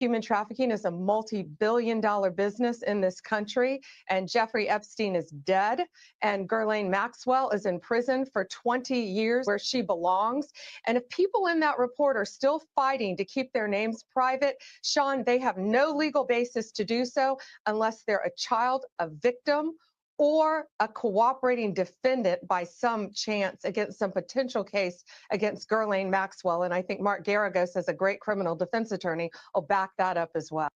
Human trafficking is a multi-billion-dollar business in this country, and Jeffrey Epstein is dead, and Ghislaine Maxwell is in prison for 20 years where she belongs. And if people in that report are still fighting to keep their names private, Sean, they have no legal basis to do so unless they're a child, a victim, or a cooperating defendant by some chance against some potential case against Ghislaine Maxwell. And I think Mark Garagos, as a great criminal defense attorney, will back that up as well.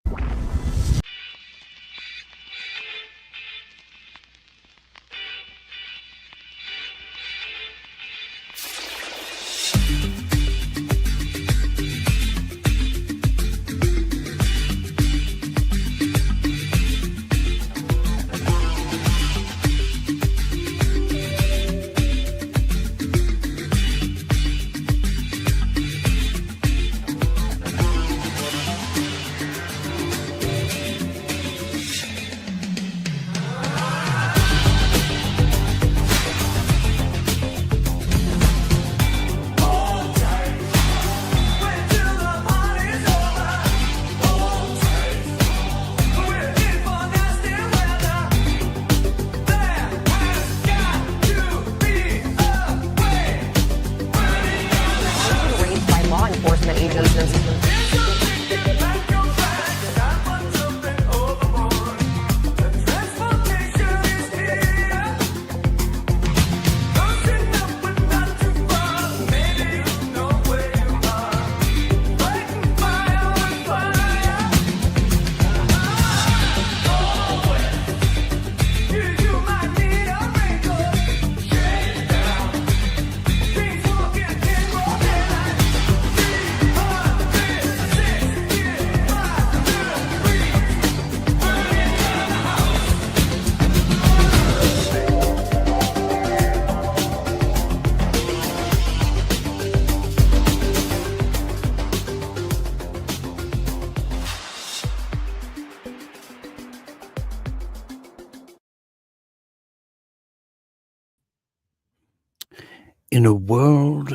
In a world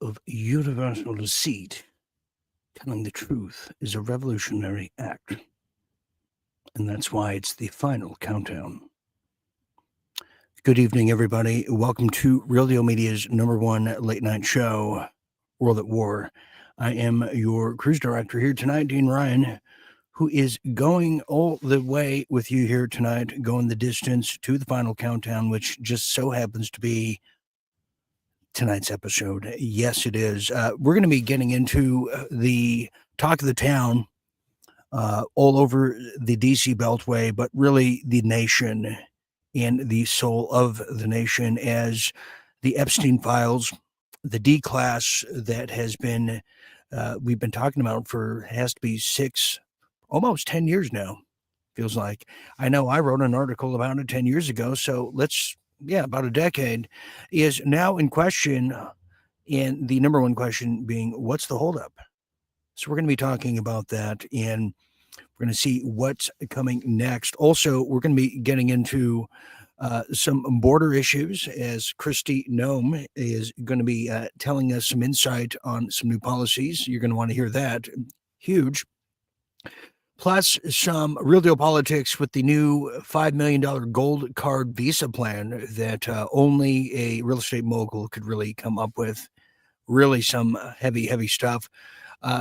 of universal deceit, telling the truth is a revolutionary act. And that's why it's the final countdown. Good evening, everybody. Welcome to Real Deal Media's #1 late night show, World at War. I am your cruise director here tonight, Dean Ryan, who is going all the way with you here tonight, going the distance to the final countdown, which just so happens to be tonight's episode. Yes, it is. We're going to be getting into the talk of the town all over the DC Beltway, but really the nation and the soul of the nation, as the Epstein Files, the D-class that has been, we've been talking about for, has to be almost 10 years now, feels like. I know I wrote an article about it 10 years ago, so about a decade, is now in question, and the #1 question being, what's the holdup? So we're going to be talking about that, and we're going to see what's coming next. Also, we're going to be getting into some border issues, as Kristi Noem is going to be telling us some insight on some new policies. You're going to want to hear that. Huge. Plus some real deal politics with the new $5 million gold card visa plan that only a real estate mogul could really come up with. Really some heavy, heavy stuff.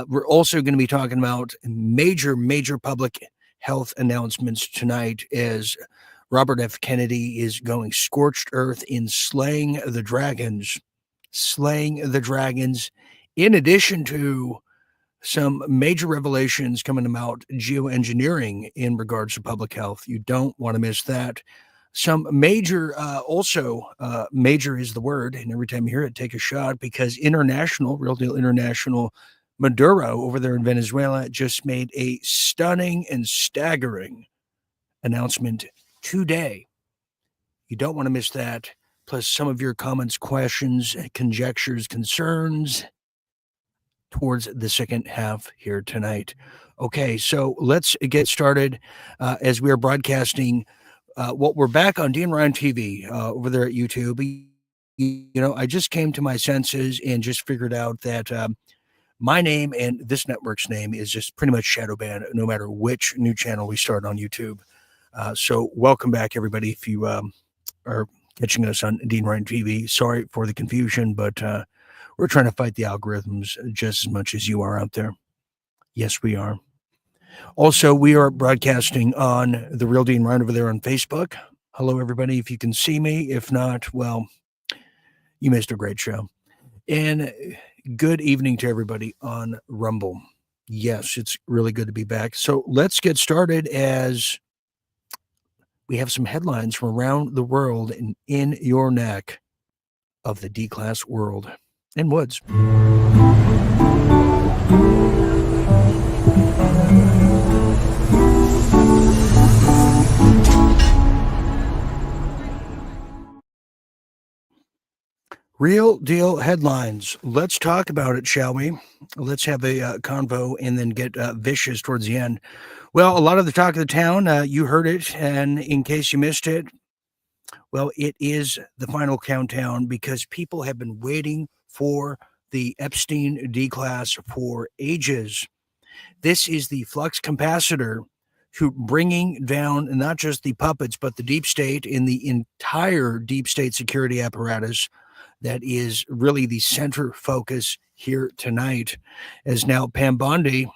We're also going to be talking about major public health announcements tonight, as Robert F. Kennedy is going scorched earth in slaying the dragons, in addition to some major revelations coming about geoengineering in regards to public health. You don't want to miss that. Some major, major is the word, and every time you hear it, take a shot, because Real Deal International, Maduro over there in Venezuela just made a stunning and staggering announcement today. You don't want to miss that. Plus some of your comments, questions, conjectures, concerns towards the second half here tonight. Okay, so let's get started as we are broadcasting. We're back on Dean Ryan TV over there at YouTube. I just came to my senses and just figured out that My name and this network's name is just pretty much shadow banned, no matter which new channel we start on YouTube. So welcome back, everybody. If you are catching us on Dean Ryan TV, sorry for the confusion, but we're trying to fight the algorithms just as much as you are out there. Yes, we are. Also, we are broadcasting on The Real Dean Ryan over there on Facebook. Hello, everybody. If you can see me, if not, well, you missed a great show. And good evening to everybody on Rumble. Yes, it's really good to be back. So let's get started as we have some headlines from around the world and in your neck of the D-class world and woods. Real deal headlines. Let's talk about it, shall we? Let's have a convo and then get vicious towards the end. Well, a lot of the talk of the town, you heard it, and in case you missed it, well, it is the final countdown because people have been waiting for the Epstein D-class for ages. This is the flux capacitor to bringing down not just the puppets, but the deep state and the entire deep state security apparatus that is really the center focus here tonight. As now Pam Bondi,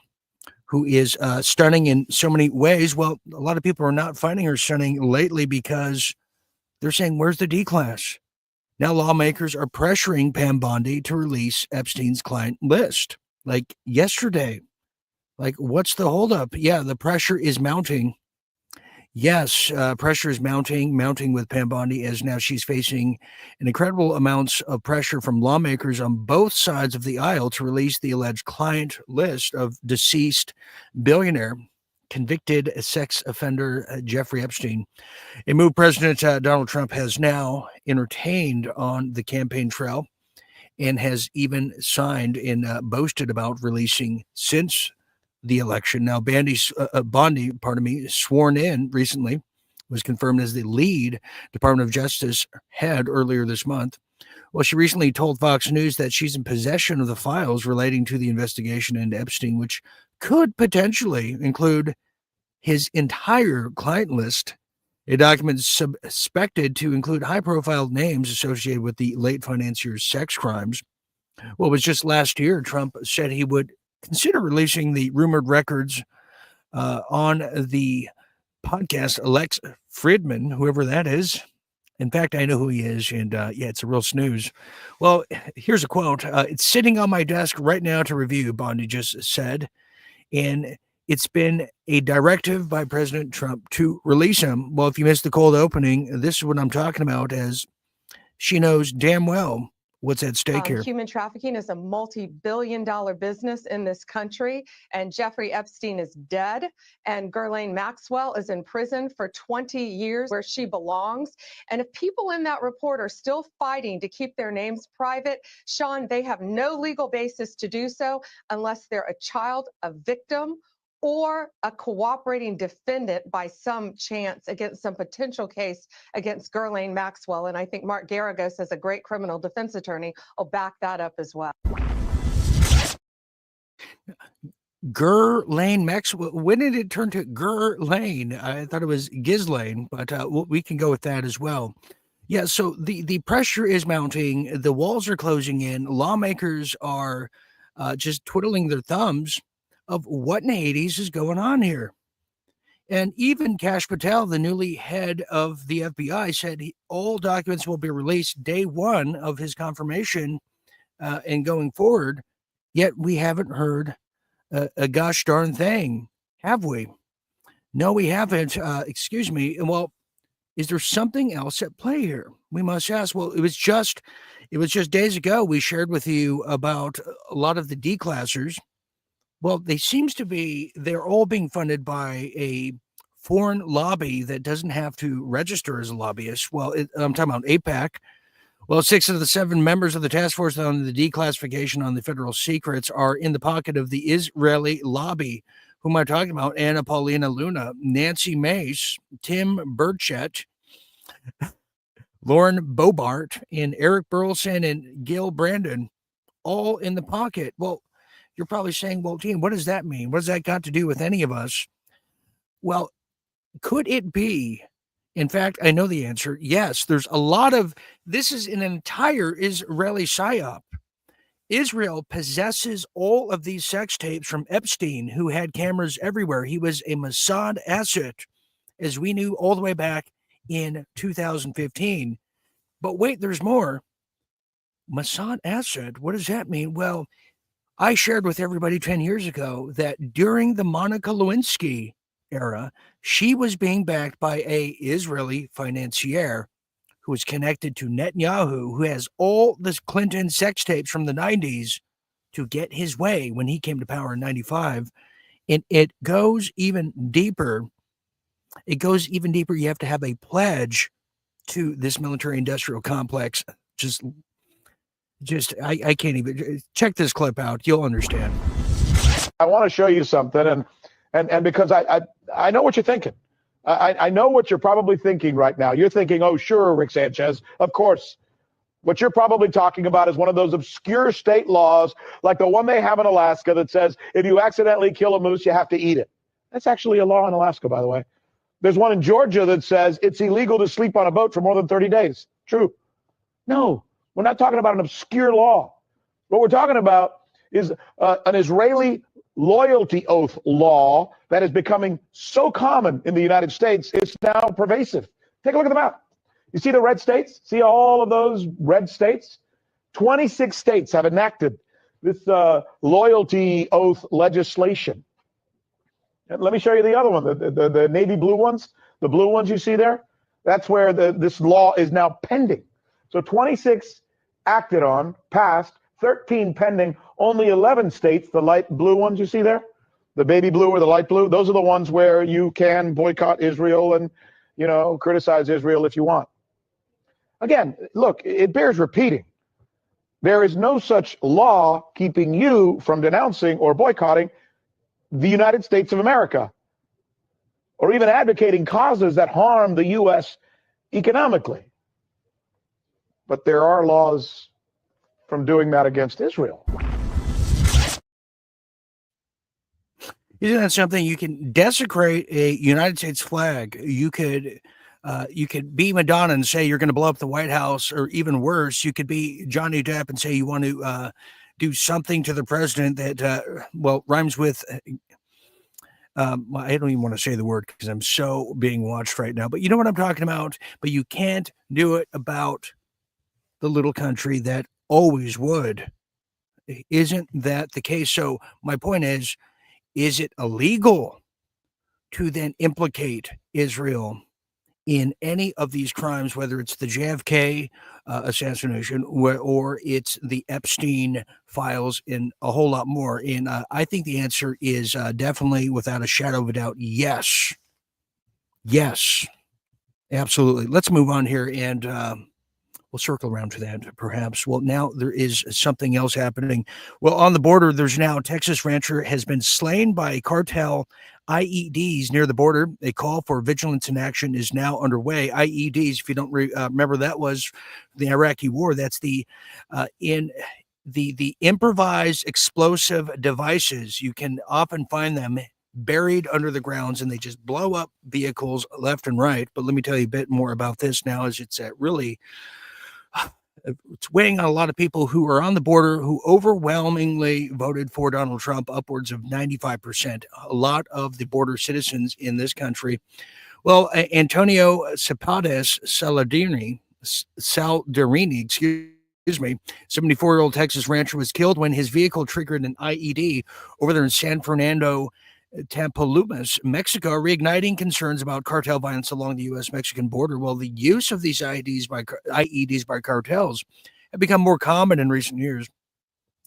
who is stunning in so many ways. Well, a lot of people are not finding her stunning lately because they're saying, where's the D-class? Now lawmakers are pressuring Pam Bondi to release Epstein's client list. Like yesterday. Like, what's the holdup? Yeah, the pressure is mounting. Yes, pressure is mounting with Pam Bondi as now she's facing an incredible amounts of pressure from lawmakers on both sides of the aisle to release the alleged client list of deceased billionaire, convicted sex offender Jeffrey Epstein, a move President Donald Trump has now entertained on the campaign trail and has even signed and boasted about releasing since the election. Now, Bondi, sworn in recently, was confirmed as the lead Department of Justice head earlier this month. Well, she recently told Fox News that she's in possession of the files relating to the investigation into Epstein, which could potentially include his entire client list. A document suspected to include high-profile names associated with the late financier's sex crimes. Well, it was just last year Trump said he would consider releasing the rumored records on the podcast Alex Friedman, whoever that is. In fact, I know who he is, and yeah, it's a real snooze. Well, here's a quote. It's sitting on my desk right now to review, Bondi just said, and it's been a directive by President Trump to release him. Well, if you missed the cold opening, this is what I'm talking about, as she knows damn well what's at stake here. Human trafficking is a multi-billion-dollar business in this country, and Jeffrey Epstein is dead, and Ghislaine Maxwell is in prison for 20 years where she belongs. And if people in that report are still fighting to keep their names private, Sean, they have no legal basis to do so unless they're a child, a victim, or a cooperating defendant by some chance against some potential case against Ghislaine Maxwell. And I think Mark Garagos, as a great criminal defense attorney, will back that up as well. Ghislaine Maxwell. When did it turn to Ghislaine? I thought it was Ghislaine, but we can go with that as well. Yeah, so the pressure is mounting. The walls are closing in. Lawmakers are just twiddling their thumbs of what in Hades is going on here. And even Kash Patel, the newly head of the FBI, said all documents will be released day one of his confirmation and going forward. Yet we haven't heard a gosh darn thing, have we? No, we haven't. Excuse me. Well, is there something else at play here? We must ask. Well, it was just days ago we shared with you about a lot of the D-classers. Well, they're all being funded by a foreign lobby that doesn't have to register as a lobbyist. Well, I'm talking about AIPAC. Well, 6 of the 7 members of the task force on the declassification on the federal secrets are in the pocket of the Israeli lobby. Who am I talking about? Anna Paulina Luna, Nancy Mace, Tim Burchett, Lauren Bobart, and Eric Burleson and Gil Brandon, all in the pocket. Well, You're probably saying, well, Gene, what does that mean? What does that got to do with any of us? Well, could it be? In fact, I know the answer. Yes, there's a lot of this is an entire Israeli psyop. Israel possesses all of these sex tapes from Epstein, who had cameras everywhere. He was a Mossad asset, as we knew all the way back in 2015. But wait, there's more. Mossad asset, what does that mean? Well, I shared with everybody 10 years ago that during the Monica Lewinsky era, she was being backed by a Israeli financier who was connected to Netanyahu, who has all the Clinton sex tapes from the 90s to get his way when he came to power in 95. And it goes even deeper. It goes even deeper. You have to have a pledge to this military industrial complex. I can't even check this clip out. You'll understand. I want to show you something, and because I know what you're thinking. I know what you're probably thinking right now. You're thinking, oh, sure, Rick Sanchez, of course. What you're probably talking about is one of those obscure state laws, like the one they have in Alaska that says if you accidentally kill a moose, you have to eat it. That's actually a law in Alaska, by the way. There's one in Georgia that says it's illegal to sleep on a boat for more than 30 days. True. No, we're not talking about an obscure law. What we're talking about is an Israeli loyalty oath law that is becoming so common in the United States, it's now pervasive. Take a look at the map. You see the red states? See all of those red states? 26 states have enacted this loyalty oath legislation. And let me show you the other one, the navy blue ones, the blue ones you see there. That's where this law is now pending. So 26 acted on, passed, 13 pending, only 11 states, the light blue ones you see there, the baby blue or the light blue, those are the ones where you can boycott Israel and, criticize Israel if you want. Again, look, it bears repeating. There is no such law keeping you from denouncing or boycotting the United States of America, or even advocating causes that harm the U.S. economically. But there are laws from doing that against Israel. Isn't that something? You can desecrate a United States flag. You could be Madonna and say you're going to blow up the White House, or even worse, you could be Johnny Depp and say you want to do something to the president that, rhymes with, I don't even want to say the word because I'm so being watched right now, but you know what I'm talking about? But you can't do it about the little country that always would. Isn't that the case? So my point is it illegal to then implicate Israel in any of these crimes, whether it's the JFK assassination or it's the Epstein files and a whole lot more? And I think the answer is definitely, without a shadow of a doubt, yes. Yes, absolutely. Let's move on here, and we'll circle around to that perhaps. Well, now there is something else happening. Well, on the border, there's now a Texas rancher has been slain by cartel IEDs near the border. A call for vigilance and action is now underway. IEDs, if you don't remember, that was the Iraqi war. That's the improvised explosive devices. You can often find them buried under the grounds, and they just blow up vehicles left and right. But let me tell you a bit more about this now, as it's it's weighing on a lot of people who are on the border who overwhelmingly voted for Donald Trump, upwards of 95%. A lot of the border citizens in this country. Well, Antonio Saldarini, 74-year-old Texas rancher, was killed when his vehicle triggered an IED over there in San Fernando, Tamaulipas, Mexico, reigniting concerns about cartel violence along the U.S.-Mexican border. Well, the use of these IEDs by cartels have become more common in recent years.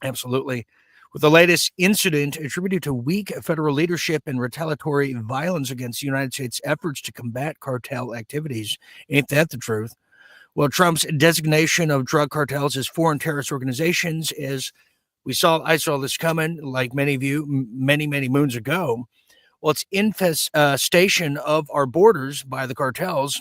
Absolutely. With the latest incident attributed to weak federal leadership and retaliatory violence against the United States' efforts to combat cartel activities. Ain't that the truth? Well, Trump's designation of drug cartels as foreign terrorist organizations is I saw this coming, like many of you, many, many moons ago. Well, its infestation of our borders by the cartels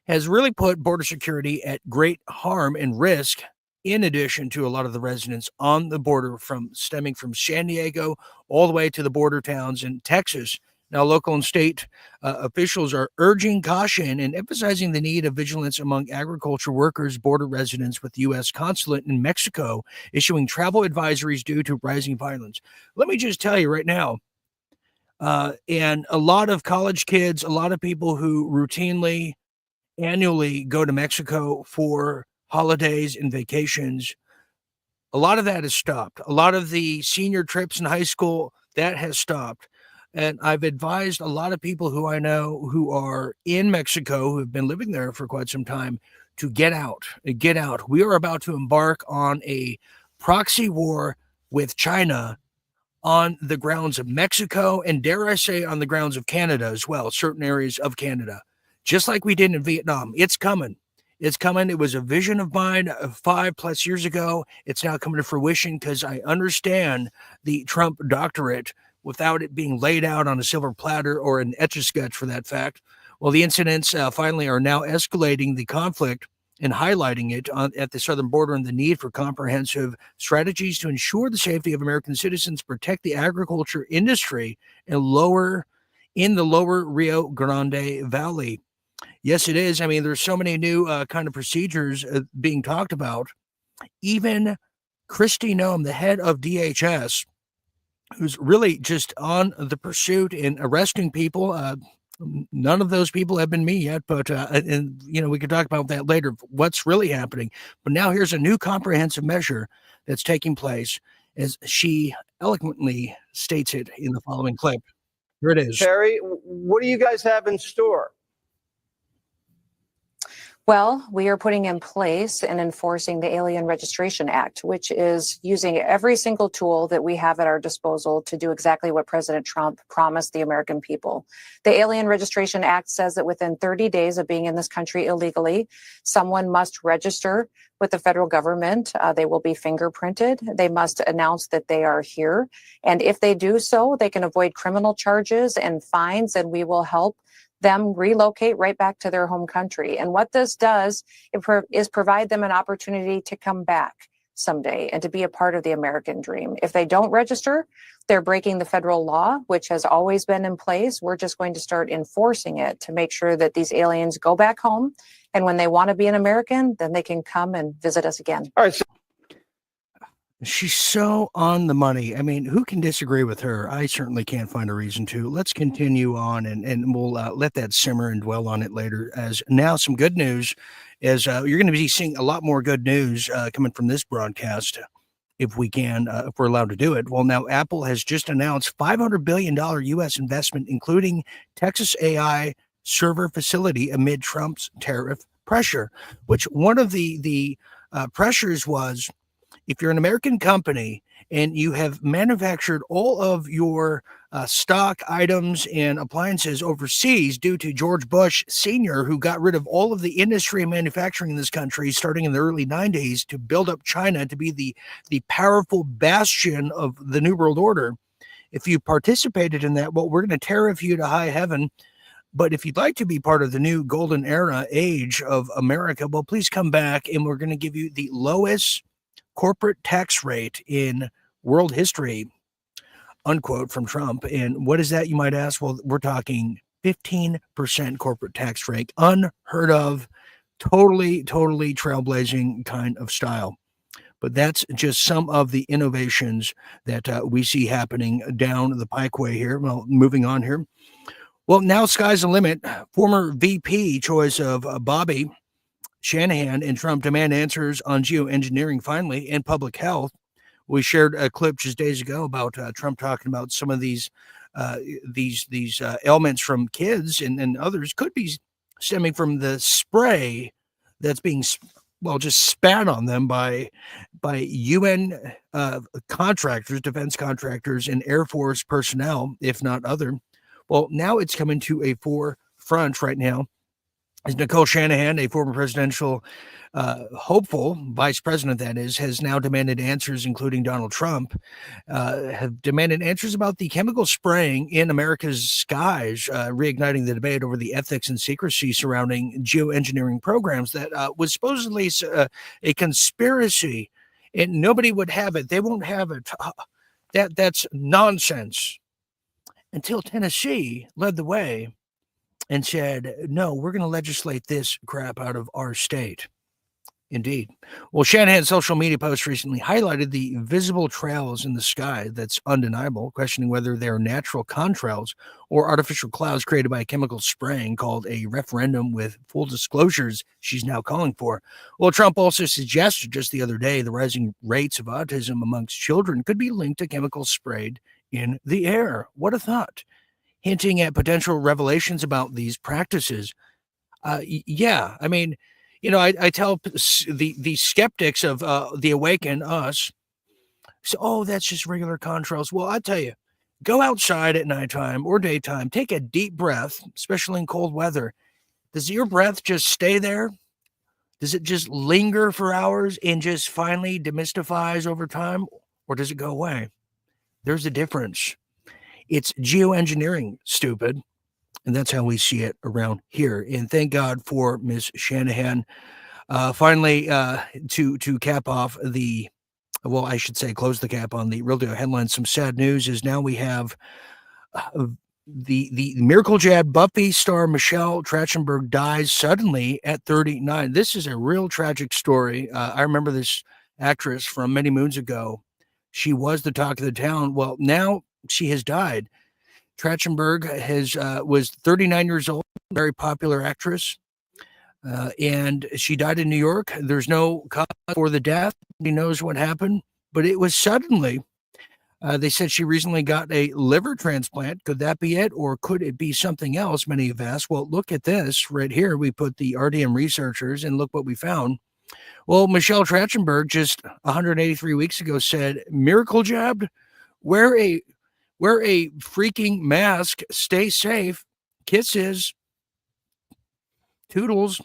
has really put border security at great harm and risk in addition to a lot of the residents on the border stemming from San Diego all the way to the border towns in Texas. Now, local and state officials are urging caution and emphasizing the need of vigilance among agriculture workers, border residents with the U.S. consulate in Mexico, issuing travel advisories due to rising violence. Let me just tell you right now, and a lot of college kids, a lot of people who routinely, annually go to Mexico for holidays and vacations, a lot of that has stopped. A lot of the senior trips in high school, that has stopped. And I've advised a lot of people who I know who are in Mexico, who have been living there for quite some time, to get out. Get out. We are about to embark on a proxy war with China on the grounds of Mexico, and dare I say on the grounds of Canada as well, certain areas of Canada, just like we did in Vietnam. It's coming. It's coming. It was a vision of mine 5+ years ago. It's now coming to fruition because I understand the Trump doctorate without it being laid out on a silver platter or an etch-a-sketch for that fact. Well, the incidents finally are now escalating the conflict and highlighting it at the southern border and the need for comprehensive strategies to ensure the safety of American citizens, protect the agriculture industry, and in the lower Rio Grande Valley. Yes, it is. I mean, there's so many new kind of procedures being talked about. Even Kristi Noem, the head of DHS, who's really just on the pursuit in arresting people. None of those people have been me yet, but and we could talk about that later. What's really happening? But now here's a new comprehensive measure that's taking place, as she eloquently states it in the following clip. Here it is. Terry, what do you guys have in store? Well, we are putting in place and enforcing the Alien Registration Act, which is using every single tool that we have at our disposal to do exactly what President Trump promised the American people. The Alien Registration Act says that within 30 days of being in this country illegally, someone must register with the federal government. They will be fingerprinted. They must announce that they are here. And if they do so, they can avoid criminal charges and fines, and we will help them relocate right back to their home country. And what this does is provide them an opportunity to come back someday and to be a part of the American dream. If they don't register, they're breaking the federal law, which has always been in place. We're just going to start enforcing it to make sure that these aliens go back home. And when they want to be an American, then they can come and visit us again. All right. So She's so on the money. I mean, who can disagree with her? I certainly can't find a reason to. Let's continue on, and we'll let that simmer and dwell on it later. As now, some good news is you're going to be seeing a lot more good news coming from this broadcast, if we can, if we're allowed to do it. Well, now Apple has just announced $500 billion U.S. investment, including Texas AI server facility amid Trump's tariff pressure, which one of the pressures was, if you're an American company and you have manufactured all of your stock items and appliances overseas due to George Bush Sr., who got rid of all of the industry and manufacturing in this country starting in the early 90s to build up China to be the powerful bastion of the New World Order, if you participated in that, well, we're going to tariff you to high heaven. But if you'd like to be part of the new golden era age of America, well, please come back and we're going to give you the lowest corporate tax rate in world history, unquote, from Trump. And what is that, you might ask? Well, we're talking 15% corporate tax rate, unheard of, totally trailblazing kind of style. But that's just some of the innovations that we see happening down the pikeway here. Well, moving on here. Well, now sky's the limit. Former VP choice of Bobby Shanahan and Trump demand answers on geoengineering finally and public health. We shared a clip just days ago about Trump talking about some of these ailments from kids and others could be stemming from the spray that's being just spat on them by UN contractors, defense contractors, and Air Force personnel, if not other. Well, now it's coming to a forefront right now. As Nicole Shanahan, a former presidential hopeful vice president, that is, has now demanded answers, including Donald Trump, have demanded answers about the chemical spraying in America's skies, reigniting the debate over the ethics and secrecy surrounding geoengineering programs that was supposedly a conspiracy, and nobody would have it. They won't have it. That's nonsense. Until Tennessee led the way and said, no, we're going to legislate this crap out of our state. Indeed. Well, Shanahan's social media post recently highlighted the visible trails in the sky that's undeniable, questioning whether they're natural contrails or artificial clouds created by chemical spraying, called a referendum with full disclosures she's now calling for. Well, Trump also suggested just the other day the rising rates of autism amongst children could be linked to chemicals sprayed in the air. What a thought. Hinting at potential revelations about these practices. Yeah, I mean, you know, I tell the skeptics of the Awaken Us, so, oh, that's just regular contrails. Well, I tell you, go outside at nighttime or daytime, take a deep breath, especially in cold weather. Does your breath just stay there? Does it just linger for hours and just finally demystifies over time, or does it go away? There's a difference. It's geoengineering, stupid. And that's how we see it around here. And thank God for Ms. Shanahan. Finally, to cap off the, well, I should say close the cap on the Real Deal headlines. Some sad news is now we have the miracle jab Buffy star Michelle Trachtenberg dies suddenly at 39. This is a real tragic story. I remember this actress from many moons ago. She was the talk of the town. Well, now she has died. Trachtenberg was 39 years old, very popular actress, and she died in New York. There's no cause for the death. Nobody knows what happened, but it was suddenly. They said she recently got a liver transplant. Could that be it, or could it be something else? Many have asked. Well, look at this right here. We put the RDM researchers, and look what we found. Well, Michelle Trachtenberg just 183 weeks ago said, "Miracle jabbed, wear a freaking mask, stay safe, kisses, toodles,"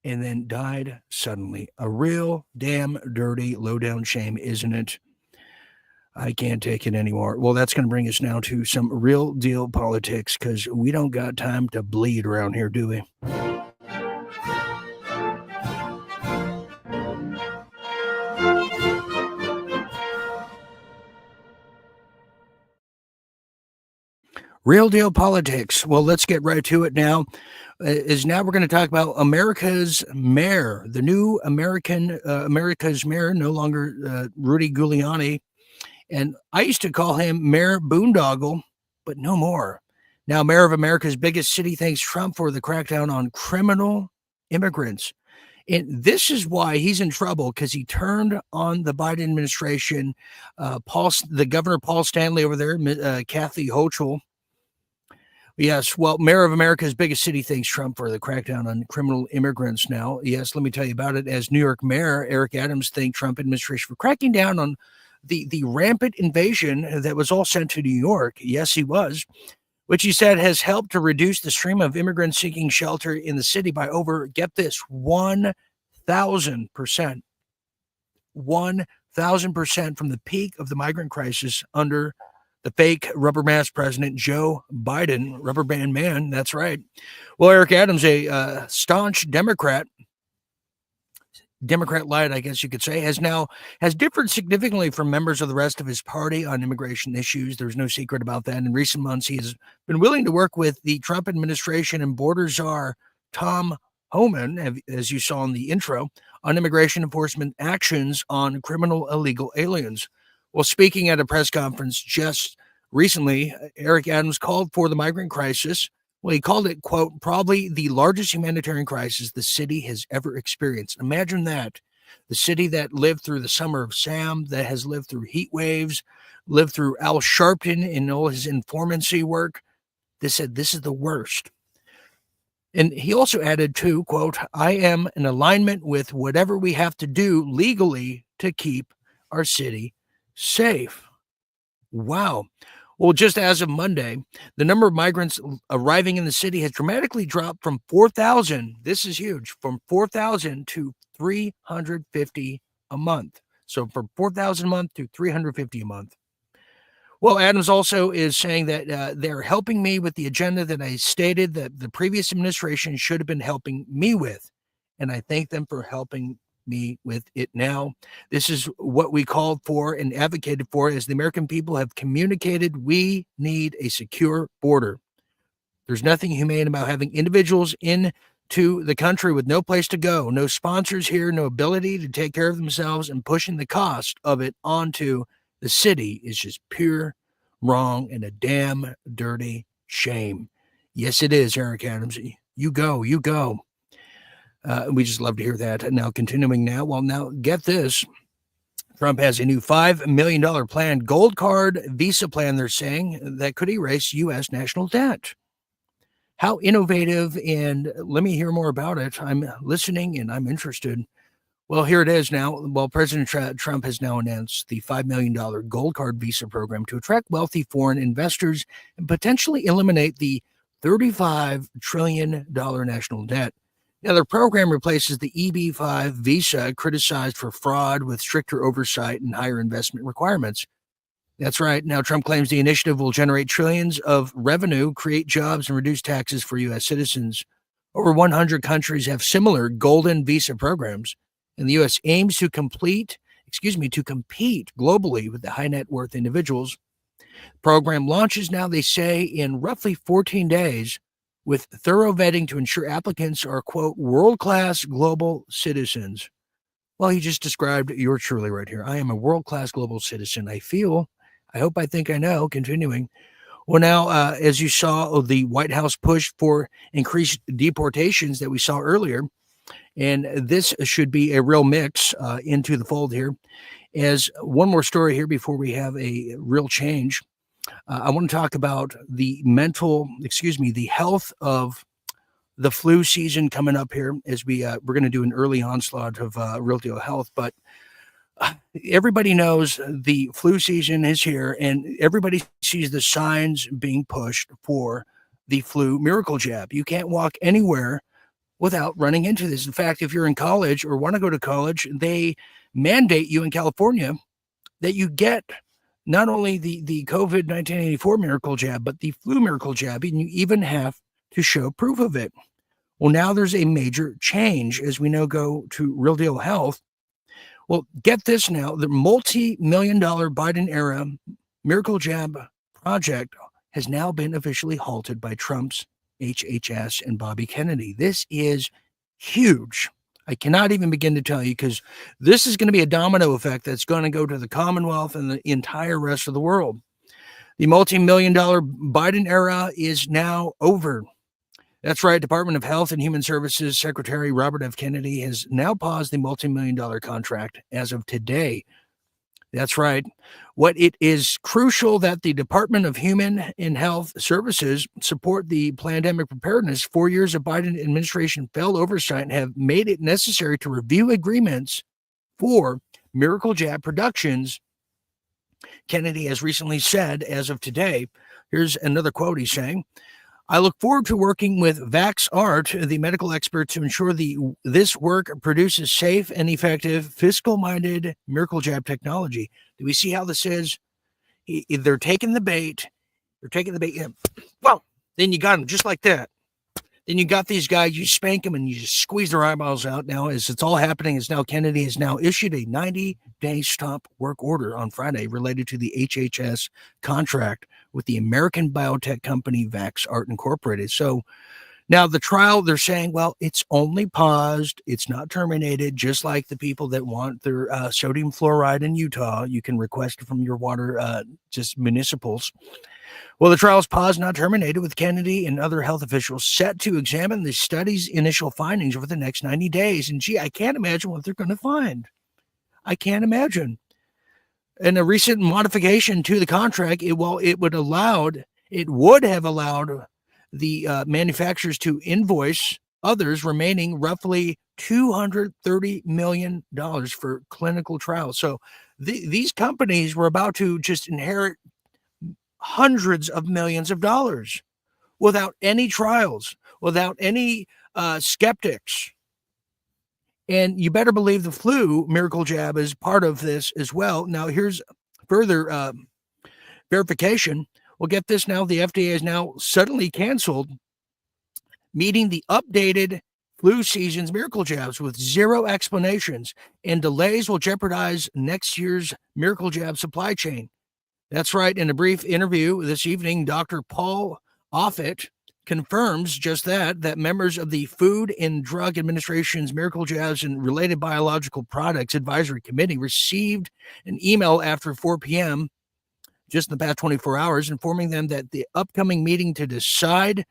and then died suddenly. A real damn dirty, low-down shame, isn't it? I can't take it anymore. Well, that's going to bring us now to some real deal politics, because we don't got time to bleed around here, do we? Real deal politics. Well, let's get right to it now. Now we're going to talk about America's mayor, the new America's mayor, no longer Rudy Giuliani. And I used to call him Mayor Boondoggle, but no more. Now, mayor of America's biggest city thanks Trump for the crackdown on criminal immigrants. And this is why he's in trouble, because he turned on the Biden administration, the governor, Paul Stanley over there, Kathy Hochul. Yes, well, mayor of America's biggest city thanks Trump for the crackdown on criminal immigrants now. Yes, let me tell you about it. As New York Mayor Eric Adams thanked Trump administration for cracking down on the rampant invasion that was all sent to New York. Yes, he was, which he said has helped to reduce the stream of immigrants seeking shelter in the city by over, get this, 1,000%. 1,000% from the peak of the migrant crisis under the fake rubber mask president, Joe Biden, rubber band man. That's right. Well, Eric Adams, a staunch Democrat light, I guess you could say, has differed significantly from members of the rest of his party on immigration issues. There's no secret about that. In recent months, he has been willing to work with the Trump administration and border czar Tom Homan, as you saw in the intro, on immigration enforcement actions on criminal illegal aliens. Well, speaking at a press conference just recently, Eric Adams called for the migrant crisis. Well, he called it, quote, probably the largest humanitarian crisis the city has ever experienced. Imagine that. The city that lived through the summer of Sam, that has lived through heat waves, lived through Al Sharpton in all his informancy work. They said this is the worst. And he also added, too, quote, I am in alignment with whatever we have to do legally to keep our city safe. Wow. Well, just as of Monday, the number of migrants arriving in the city has dramatically dropped from 4,000. This is huge, from 4,000 to 350 a month. So from 4,000 a month to 350 a month. Well, Adams also is saying that they're helping me with the agenda that I stated that the previous administration should have been helping me with. And I thank them for helping me with it now. This is what we called for and advocated for as the American people have communicated. We need a secure border. There's nothing humane about having individuals into the country with no place to go, no sponsors here, no ability to take care of themselves, and pushing the cost of it onto the city is just pure wrong and a damn dirty shame. Yes, it is, Eric Adams. You go, you go. We just love to hear that. Now, continuing now. Well, now get this. Trump has a new $5 million plan, gold card visa plan, they're saying, that could erase U.S. national debt. How innovative, and let me hear more about it. I'm listening and I'm interested. Well, here it is now. Well, President Trump has now announced the $5 million gold card visa program to attract wealthy foreign investors and potentially eliminate the $35 trillion national debt. Now, the program replaces the EB-5 visa, criticized for fraud, with stricter oversight and higher investment requirements. That's right. Now, Trump claims the initiative will generate trillions of revenue, create jobs, and reduce taxes for U.S. citizens. Over 100 countries have similar golden visa programs, and the U.S. aims to compete globally with the high net worth individuals. The program launches now, they say, in roughly 14 days, with thorough vetting to ensure applicants are, quote, world-class global citizens. Well, he just described yours truly right here. I am a world-class global citizen. I think I know. Continuing. Well, now, as you saw, the White House push for increased deportations that we saw earlier, and this should be a real mix into the fold here. As one more story here before we have a real change, I want to talk about the health of the flu season coming up here, as we're going to do an early onslaught of Real Deal Health. But everybody knows the flu season is here, and everybody sees the signs being pushed for the flu miracle jab. You can't walk anywhere without running into this. In fact, if you're in college or want to go to college, they mandate you in California that you get not only the COVID 1984 miracle jab, but the flu miracle jab, and you even have to show proof of it. Well, now there's a major change as we now go to Real Deal Health. Well, get this now, the multi-million-dollar Biden-era miracle jab project has now been officially halted by Trump's HHS and Bobby Kennedy. This is huge. I cannot even begin to tell you, because this is going to be a domino effect that's going to go to the Commonwealth and the entire rest of the world. The multi-million-dollar Biden era is now over. That's right. Department of Health and Human Services Secretary Robert F. Kennedy has now paused the multi-million-dollar contract as of today. That's right. What it is crucial that the Department of Human and Health Services support the pandemic preparedness. 4 years of Biden administration failed oversight have made it necessary to review agreements for miracle jab productions. Kennedy has recently said, as of today, here's another quote he's saying, I look forward to working with Xtra, the medical expert, to ensure this work produces safe and effective, fiscal-minded miracle jab technology. Do we see how this is? They're taking the bait. Well, then you got them just like that. Then you got these guys, you spank them and you just squeeze their eyeballs out. Now, as it's all happening, Kennedy has now issued a 90-day stop work order on Friday related to the HHS contract with the American biotech company Xtra Incorporated. So now the trial, they're saying, well, it's only paused. It's not terminated, just like the people that want their sodium fluoride in Utah. You can request from your water, just municipals. Well, the trial is paused, not terminated, with Kennedy and other health officials set to examine the study's initial findings over the next 90 days. And gee, I can't imagine what they're going to find. I can't imagine. And a recent modification to the contract, it would have allowed the manufacturers to invoice others remaining roughly $230 million for clinical trials. So these companies were about to just inherit hundreds of millions of dollars without any trials, without any skeptics. And you better believe the flu miracle jab is part of this as well. Now, here's further verification. Well, get this now. The FDA has now suddenly canceled meeting the updated flu season's miracle jabs with zero explanations, and delays will jeopardize next year's miracle jab supply chain. That's right. In a brief interview this evening, Dr. Paul Offit confirms just that members of the Food and Drug Administration's Miracle Jabs and Related Biological Products Advisory Committee received an email after 4 p.m. just in the past 24 hours informing them that the upcoming meeting to decide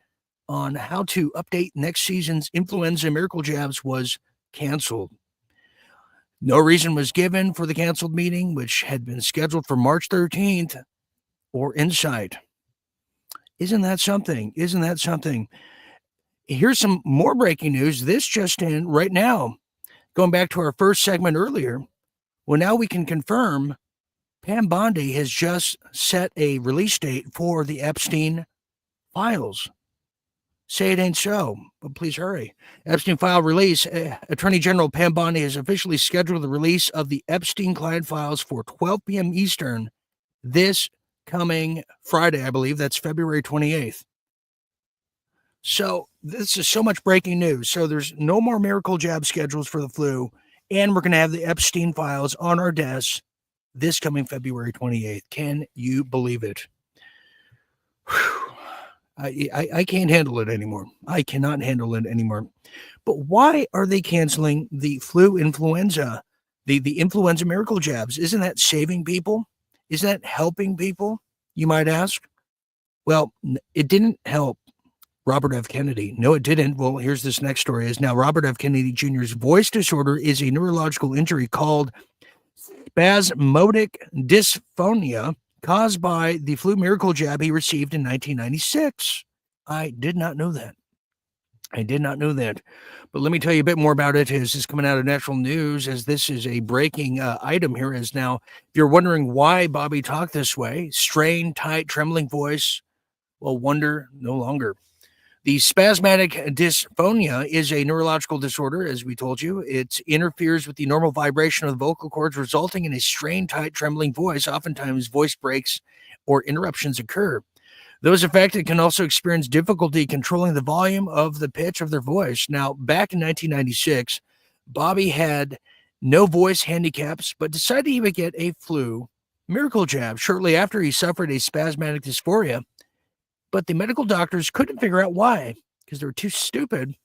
on how to update next season's influenza miracle jabs was canceled. No reason was given for the canceled meeting, which had been scheduled for March 13th, or insight. Isn't that something? Isn't that something? Here's some more breaking news. This just in right now, going back to our first segment earlier. Well, now we can confirm Pam Bondi has just set a release date for the Epstein Files. Say it ain't so, but please hurry. Epstein File release. Attorney General Pam Bondi has officially scheduled the release of the Epstein client files for 12 p.m. Eastern this coming Friday, I believe. That's February 28th. So this is so much breaking news. So there's no more miracle jab schedules for the flu, and we're going to have the Epstein Files on our desks this coming February 28th. Can you believe it? I can't handle it anymore. I cannot handle it anymore. But why are they canceling the flu influenza, the influenza miracle jabs? Isn't that saving people? Isn't that helping people, you might ask? Well, it didn't help Robert F. Kennedy. No, it didn't. Well, here's this next story. Is now Robert F. Kennedy Jr.'s voice disorder is a neurological injury called spasmodic dysphonia caused by the flu miracle jab he received in 1996. I did not know that. I did not know that. But let me tell you a bit more about it as it's coming out of National News, as this is a breaking item here. As now, if you're wondering why Bobby talked this way, strained, tight, trembling voice, well, wonder no longer. The spasmodic dysphonia is a neurological disorder, as we told you. It interferes with the normal vibration of the vocal cords, resulting in a strained, tight, trembling voice. Oftentimes, voice breaks or interruptions occur. Those affected can also experience difficulty controlling the volume of the pitch of their voice. Now, back in 1996, Bobby had no voice handicaps, but decided he would get a flu miracle jab shortly after he suffered a spasmodic dysphonia. But the doctors couldn't figure out why, because they were too stupid,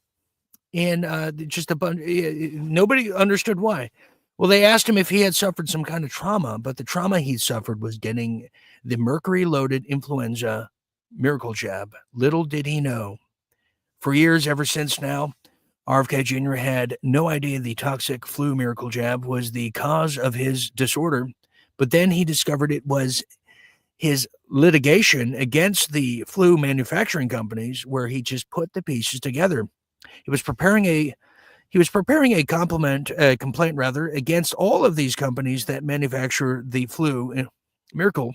and just a bunch. Nobody understood why. Well, they asked him if he had suffered some kind of trauma, but the trauma he suffered was getting the mercury-loaded influenza miracle jab. Little did he know. For years, ever since now, RFK Jr. had no idea the toxic flu miracle jab was the cause of his disorder, but then he discovered it was his litigation against the flu manufacturing companies, where he just put the pieces together. He was preparing a complaint against all of these companies that manufacture the flu miracle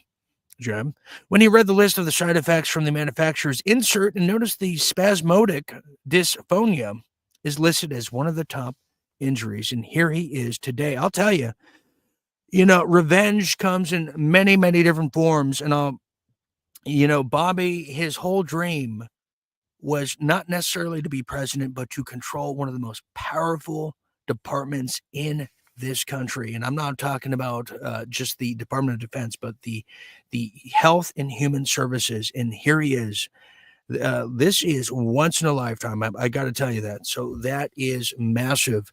jab. When he read the list of the side effects from the manufacturer's insert and noticed the spasmodic dysphonia is listed as one of the top injuries, and here he is today. I'll tell you, revenge comes in many, many different forms. And Bobby, his whole dream was not necessarily to be president, but to control one of the most powerful departments in this country. And I'm not talking about just the Department of Defense, but the Health and Human Services. And here he is. This is once in a lifetime. I got to tell you that. So that is massive.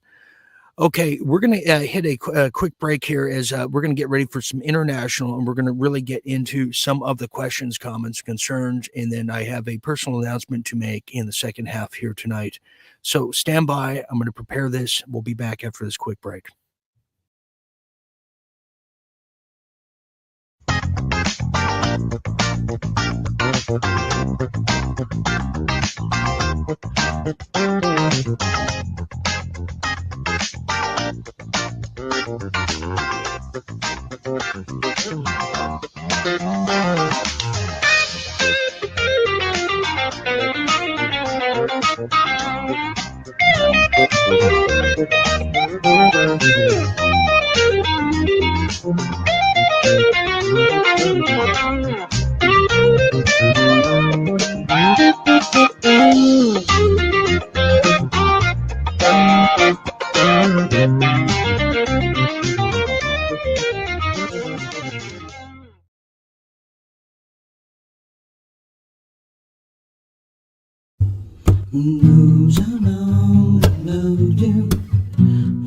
Okay, we're going to hit a quick break here as we're going to get ready for some international, and we're going to really get into some of the questions, comments, concerns, and then I have a personal announcement to make in the second half here tonight. So stand by. I'm going to prepare this. We'll be back after this quick break. Who knows how long I've loved you?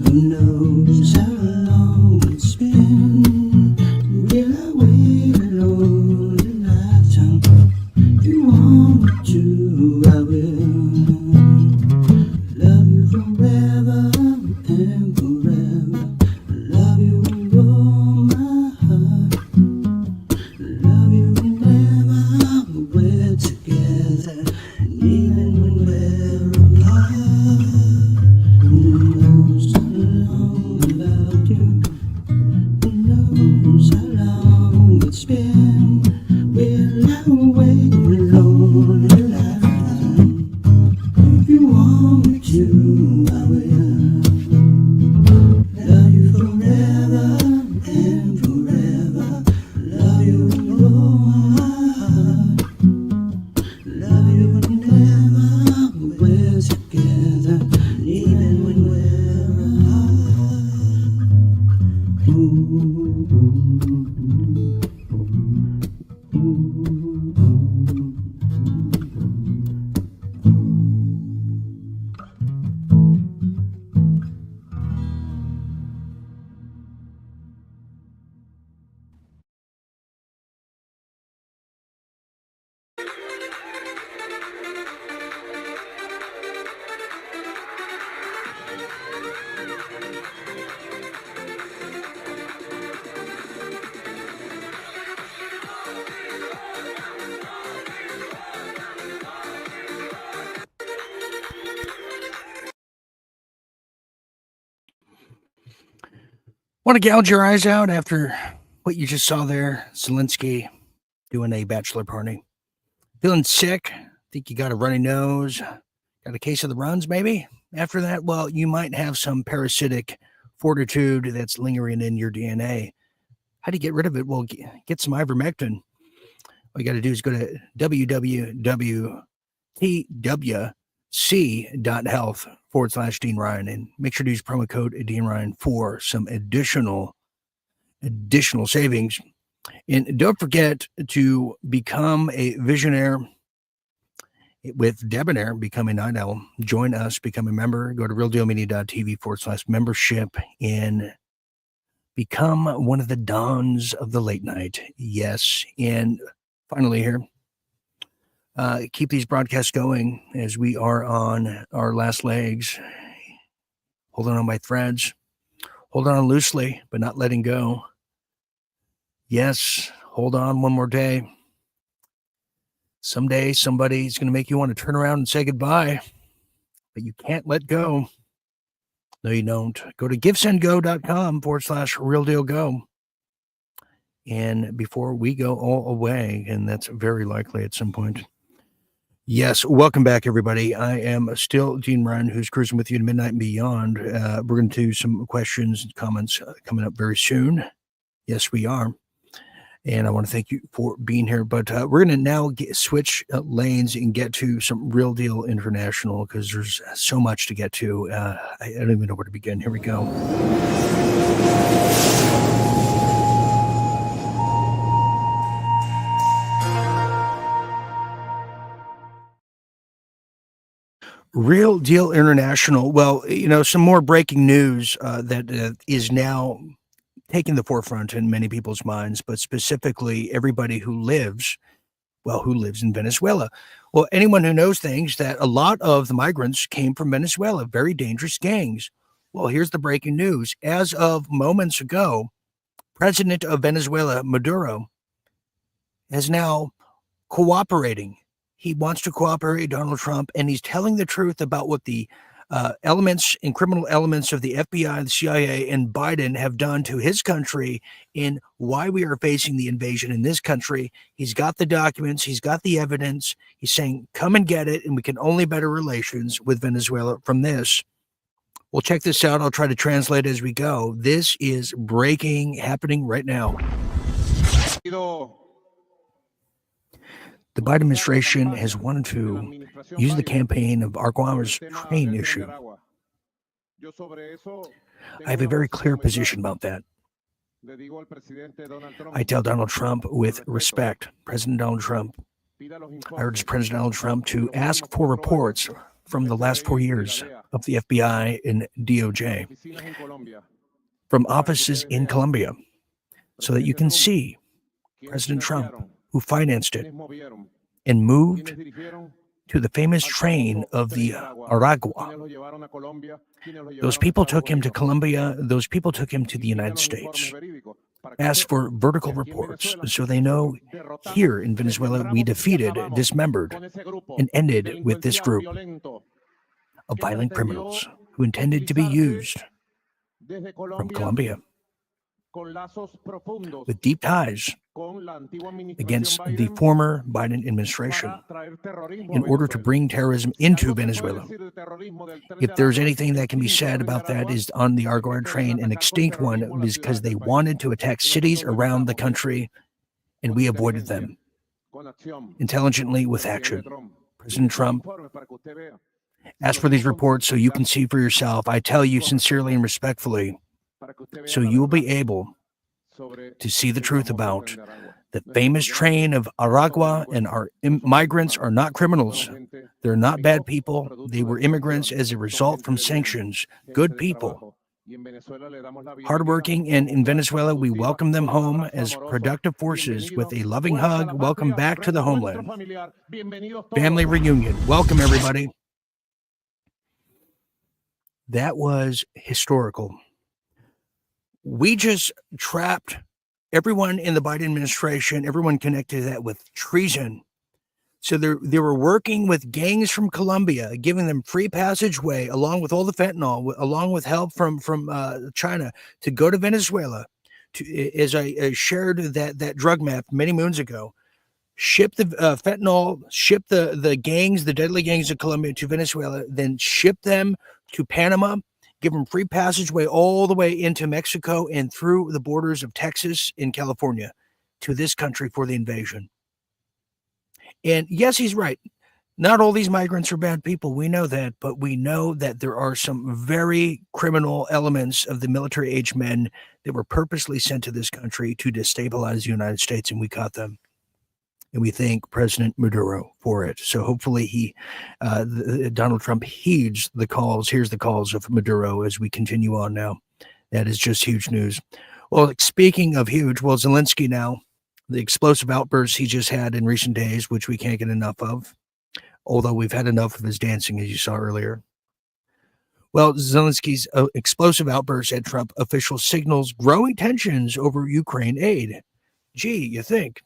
Who knows how long it's been? Will I wait a long lifetime? If you want me to, I will. Love you forever and forever. Love you with all my heart. Love you whenever we're together. Even when we're apart. Who knows how long I loved you? Who knows how long it's been? Will I wait a long lifetime? If you want me to, I will. Love you forever and forever. Love you with all my heart. Love you whenever we're together, even when we're apart. Ooh. Want to gouge your eyes out after what you just saw there? Zelensky doing a bachelor party. Feeling sick? Think you got a runny nose? Got a case of the runs, maybe? After that, well, you might have some parasitic fortitude that's lingering in your DNA. How do you get rid of it? Well, get some ivermectin. All you got to do is go to www.twc.health/Dean Ryan and make sure to use promo code Dean Ryan for some additional savings. And don't forget to become a visionaire with Debonair, become a night owl. Join us, become a member. Go to realdealmedia.tv/membership and become one of the dons of the late night. Yes. And finally here, keep these broadcasts going as we are on our last legs, holding on by threads, holding on loosely, but not letting go. Yes, hold on one more day. Someday somebody's going to make you want to turn around and say goodbye, but you can't let go. No, you don't. Go to givesendgo.com/realdealgo. And before we go all away, and that's very likely at some point. Yes, welcome back, everybody. I am still Dean Ryan, who's cruising with you to midnight and beyond. We're going to do some questions and comments coming up very soon. Yes, we are. And I want to thank you for being here. But we're going to now switch lanes and get to some Real Deal International because there's so much to get to. I don't even know where to begin. Here we go. Real Deal International. Well, some more breaking news that is now taking the forefront in many people's minds, but specifically everybody who lives in Venezuela. Well, anyone who knows things that a lot of the migrants came from Venezuela, very dangerous gangs. Well, here's the breaking news. As of moments ago, President of Venezuela, Maduro, is now cooperating. He wants to cooperate with Donald Trump, and he's telling the truth about what the elements and criminal elements of the FBI, the CIA, and Biden have done to his country and why we are facing the invasion in this country. He's got the documents. He's got the evidence. He's saying, come and get it, and we can only better relations with Venezuela from this. Well, check this out. I'll try to translate as we go. This is breaking, happening right now. The Biden administration has wanted to use the campaign of Argua's train issue. I have a very clear position about that. I tell Donald Trump with respect, President Donald Trump, I urge President Donald Trump to ask for reports from the last 4 years of the FBI and DOJ from offices in Colombia so that you can see President Trump, who financed it and moved to the famous train of the Aragua. Those people took him to Colombia. Those people took him to the United States. Asked for vertical reports so they know here in Venezuela we defeated, dismembered, and ended with this group of violent criminals who intended to be used from Colombia with deep ties against the former Biden administration in order to bring terrorism into Venezuela. If there's anything that can be said about that is on the Aragua train, an extinct one, because they wanted to attack cities around the country and we avoided them intelligently with action. President Trump asked for these reports so you can see for yourself. I tell you sincerely and respectfully, so you will be able to see the truth about the famous train of Aragua, and our migrants are not criminals. They're not bad people. They were immigrants as a result from sanctions. Good people. Hardworking, and in Venezuela, we welcome them home as productive forces with a loving hug. Welcome back to the homeland. Family reunion. Welcome, everybody. That was historical. We just trapped everyone in the Biden administration, everyone connected to that, with treason. So they were working with gangs from Colombia, giving them free passageway, along with all the fentanyl, along with help from China, to go to Venezuela. As I shared that drug map many moons ago, ship the fentanyl, ship the gangs, the deadly gangs of Colombia to Venezuela, then ship them to Panama, give them free passageway all the way into Mexico and through the borders of Texas and California to this country for the invasion. And yes, he's right. Not all these migrants are bad people. We know that, but we know that there are some very criminal elements of the military-age men that were purposely sent to this country to destabilize the United States, and we caught them. And we thank President Maduro for it. So hopefully Donald Trump heeds the calls, hears the calls of Maduro as we continue on now. That is just huge news. Well, speaking of huge, well, Zelensky now, the explosive outbursts he just had in recent days, which we can't get enough of, although we've had enough of his dancing, as you saw earlier. Well, Zelensky's explosive outbursts at Trump officials signals growing tensions over Ukraine aid. Gee, you think?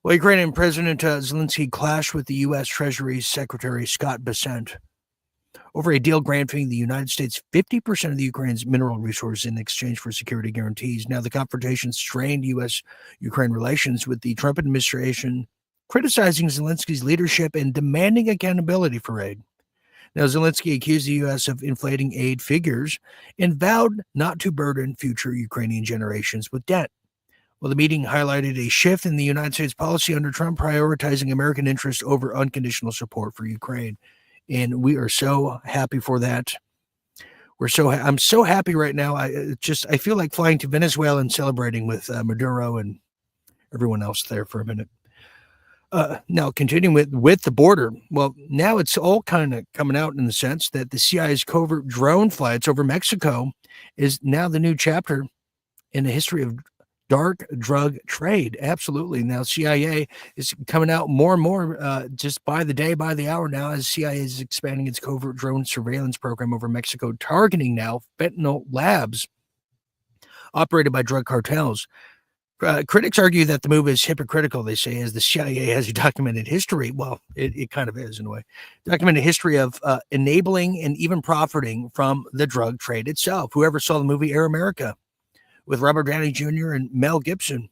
Well, Ukrainian President Zelensky clashed with the U.S. Treasury Secretary Scott Bessent over a deal granting the United States 50% of the Ukraine's mineral resources in exchange for security guarantees. Now, the confrontation strained U.S.-Ukraine relations, with the Trump administration criticizing Zelensky's leadership and demanding accountability for aid. Now, Zelensky accused the U.S. of inflating aid figures and vowed not to burden future Ukrainian generations with debt. Well, the meeting highlighted a shift in the United States policy under Trump, prioritizing American interests over unconditional support for Ukraine. And we are so happy for that. I'm so happy right now. I feel like flying to Venezuela and celebrating with Maduro and everyone else there for a minute. Now, continuing with the border, well, now it's all kind of coming out in the sense that the CIA's covert drone flights over Mexico is now the new chapter in the history of dark drug trade. Absolutely. Now, CIA is coming out more and more just by the day, by the hour now, as CIA is expanding its covert drone surveillance program over Mexico, targeting now fentanyl labs operated by drug cartels. Critics argue that the move is hypocritical, they say, as the CIA has a documented history. Well, it kind of is in a way. Documented history of enabling and even profiting from the drug trade itself. Whoever saw the movie Air America with Robert Downey Jr. and Mel Gibson,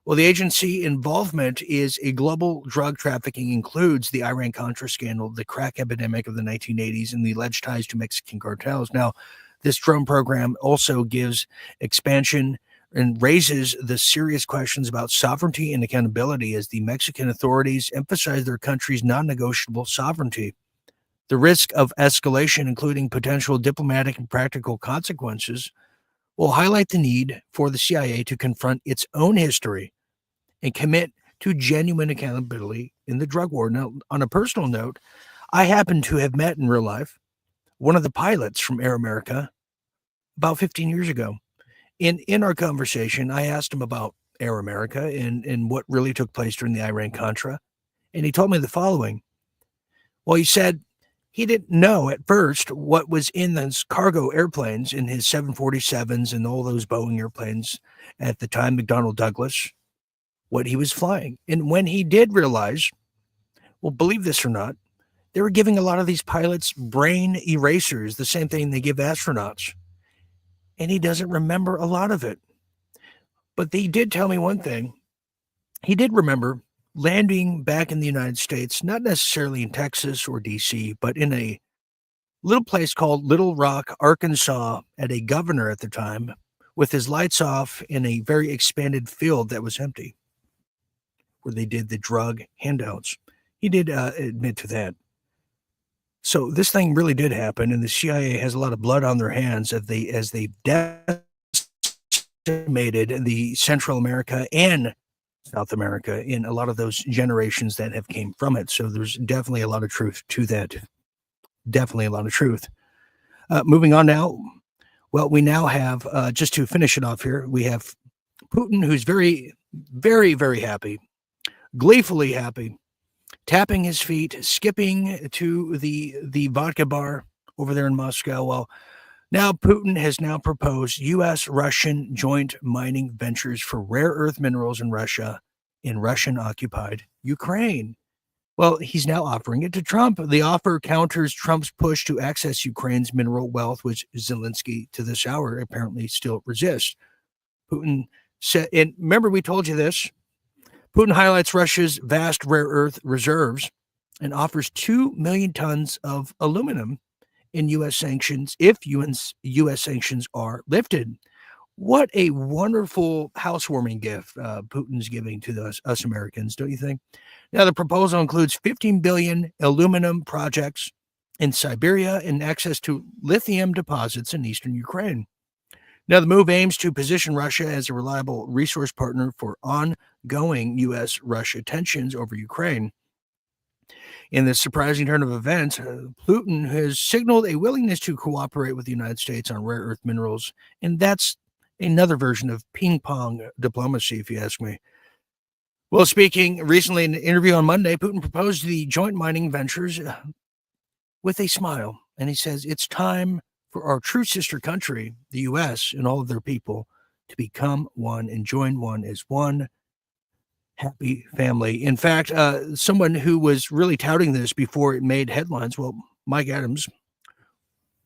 Well, the agency involvement is a global drug trafficking, includes the Iran-Contra scandal, the crack epidemic of the 1980s, and the alleged ties to Mexican cartels. Now, this drone program also gives expansion and raises the serious questions about sovereignty and accountability as the Mexican authorities emphasize their country's non-negotiable sovereignty. The risk of escalation, including potential diplomatic and practical consequences, will highlight the need for the CIA to confront its own history and commit to genuine accountability in the drug war. Now, on a personal note, I happen to have met in real life one of the pilots from Air America about 15 years ago. In our conversation, I asked him about Air America and what really took place during the Iran-Contra, and he told me the following. Well, he said he didn't know at first what was in those cargo airplanes, in his 747s and all those Boeing airplanes at the time, McDonnell Douglas, what he was flying. And when he did realize, well, believe this or not, they were giving a lot of these pilots brain erasers, the same thing they give astronauts. And he doesn't remember a lot of it. But they did tell me one thing. He did remember landing back in the United States, not necessarily in Texas or DC, but in a little place called Little Rock, Arkansas, at a governor at the time, with his lights off in a very expanded field that was empty, where they did the drug handouts. He did admit to that. So this thing really did happen, and the CIA has a lot of blood on their hands as they decimated the Central America and South America in a lot of those generations that have came from it. So there's definitely a lot of truth to that. Definitely a lot of truth. Moving on now. Well, we now have, just to finish it off here, we have Putin, who's very, very, very happy, gleefully happy, tapping his feet, skipping to the vodka bar over there in Moscow. Well, now Putin has now proposed U.S.-Russian joint mining ventures for rare earth minerals in Russia, in Russian-occupied Ukraine. Well, he's now offering it to Trump. The offer counters Trump's push to access Ukraine's mineral wealth, which Zelensky to this hour apparently still resists. Putin said, and remember we told you this, Putin highlights Russia's vast rare earth reserves and offers 2 million tons of aluminum in U.S. sanctions if U.S. sanctions are lifted. What a wonderful housewarming gift Putin's giving to us Americans, don't you think? Now, the proposal includes 15 billion aluminum projects in Siberia and access to lithium deposits in eastern Ukraine. Now, the move aims to position Russia as a reliable resource partner for ongoing U.S.-Russia tensions over Ukraine. In this surprising turn of events, Putin has signaled a willingness to cooperate with the United States on rare earth minerals, and that's another version of ping-pong diplomacy, if you ask me. Well, speaking recently in an interview on Monday, Putin proposed the joint mining ventures with a smile, and he says it's time for our true sister country, the U.S., and all of their people to become one and join one as one happy family. In fact, someone who was really touting this before it made headlines, well, Mike Adams,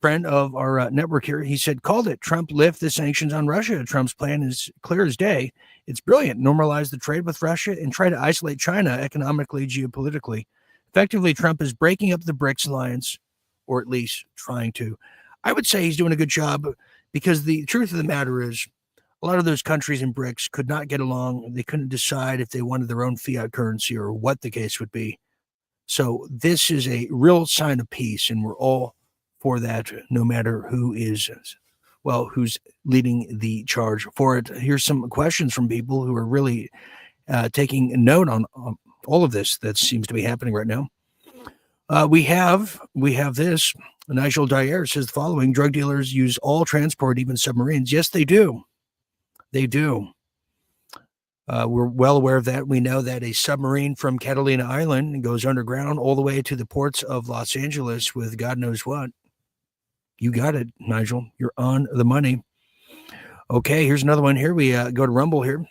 friend of our network here, he said, called it Trump lift the sanctions on Russia. Trump's plan is clear as day. It's brilliant. Normalize the trade with Russia and try to isolate China economically, geopolitically. Effectively, Trump is breaking up the BRICS alliance, or at least trying to. I would say he's doing a good job because the truth of the matter is a lot of those countries in BRICS could not get along. They couldn't decide if they wanted their own fiat currency or what the case would be. So this is a real sign of peace, and we're all for that, no matter who is, well, who's leading the charge for it. Here's some questions from people who are really taking note on all of this that seems to be happening right now. We have this. Nigel Dyer says the following: drug dealers use all transport, even submarines. Yes, they do. They do. We're well aware of that. We know that a submarine from Catalina Island goes underground all the way to the ports of Los Angeles with God knows what. You got it, Nigel. You're on the money. Okay, here's another one here. We go to Rumble here.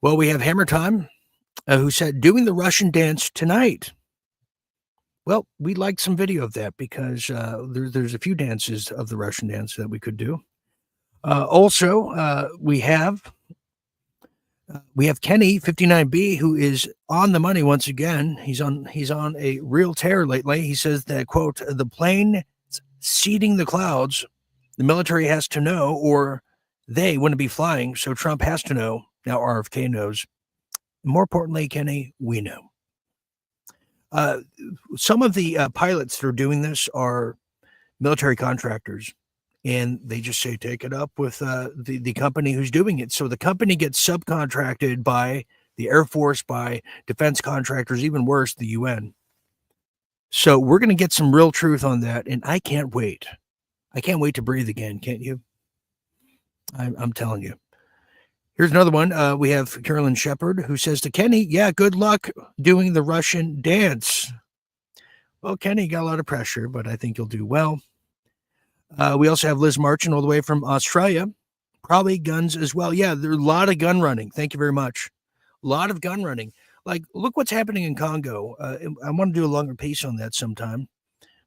Well, we have Hammer Time, who said, doing the Russian dance tonight. Well, we'd like some video of that because there's a few dances of the Russian dance that we could do. Also, we have We have Kenny 59B, who is on the money once again. He's on a real tear lately. He says that, quote, the plane seeding the clouds, the military has to know, or they wouldn't be flying. So Trump has to know. Now RFK knows. More importantly, Kenny, we know. Some of the pilots that are doing this are military contractors, and they just say, take it up with the company who's doing it. So the company gets subcontracted by the Air Force, by defense contractors, even worse, the UN. So we're going to get some real truth on that, and I can't wait. I can't wait to breathe again, can't you? I'm telling you. Here's another one. We have Carolyn Shepard, who says to Kenny, yeah, good luck doing the Russian dance. Well, Kenny got a lot of pressure, but I think you'll do well. We also have Liz Marchand all the way from Australia. Probably guns as well. Yeah, there's a lot of gun running. Thank you very much. A lot of gun running. Like, look what's happening in Congo. I want to do a longer piece on that sometime.